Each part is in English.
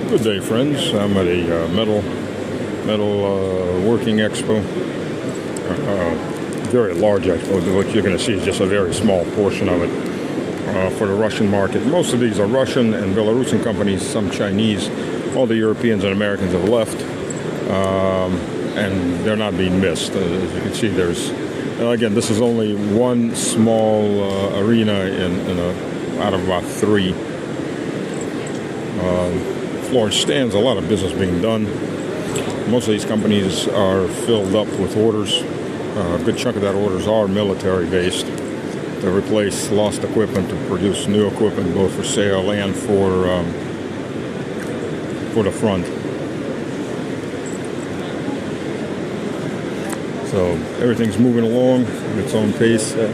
Good day, friends. I'm at a metal working expo. Very large expo. What you're going to see is just a very small portion of it for the Russian market. Most of these are Russian and Belarusian companies, some Chinese. All the Europeans and Americans have left, and they're not being missed. As you can see, there's again, this is only one small arena out of about three. Large stands, a lot of business being done. Most of these companies are filled up with orders. A good chunk of that orders are military based to replace lost equipment, to produce new equipment both for sale and for the front. So everything's moving along at its own pace. The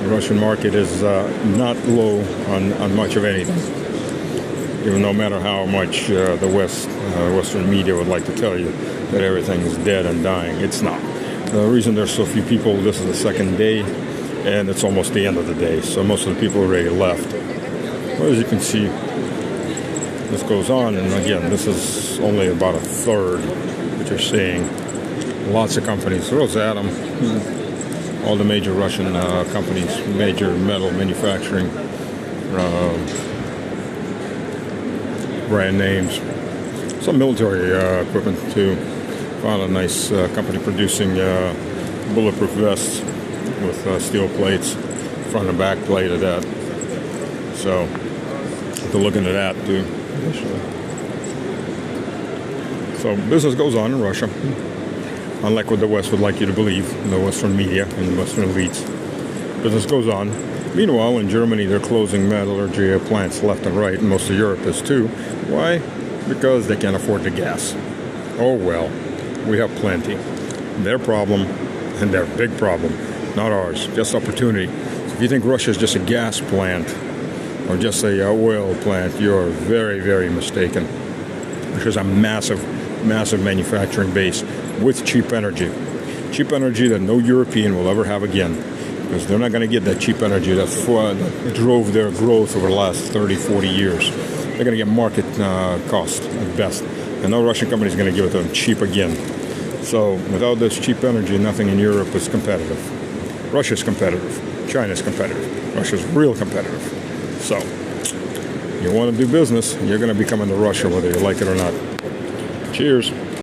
Russian market is not low on much of anything. Even no matter how much the Western media would like to tell you that everything is dead and dying, it's not. The reason there's so few people, this is the second day, and it's almost the end of the day, so most of the people already left. Well, as you can see, this goes on, and again, this is only about a third that you're seeing. Lots of companies, Rosatom, all the major Russian companies, major metal manufacturing, brand names, some military equipment too. Found a nice company producing bulletproof vests with steel plates, front and back plate of that. So, to look into that too. So business goes on in Russia, unlike what the West would like you to believe, the Western media and the Western elites. Business goes on. Meanwhile, in Germany, they're closing metallurgy plants left and right, and most of Europe is too. Why? Because they can't afford the gas. Oh well, we have plenty. Their problem, and their big problem, not ours, just opportunity. So if you think Russia is just a gas plant or just a oil plant, you're very, very mistaken. Russia's a massive manufacturing base with cheap energy. Cheap energy that no European will ever have again, because they're not going to get that cheap energy that drove their growth over the last 30, 40 years. They're going to get market cost at best. And no Russian company is going to give it to them cheap again. So without this cheap energy, nothing in Europe is competitive. Russia's competitive. China's competitive. Russia's real competitive. So you want to do business, you're going to be coming to Russia whether you like it or not. Cheers.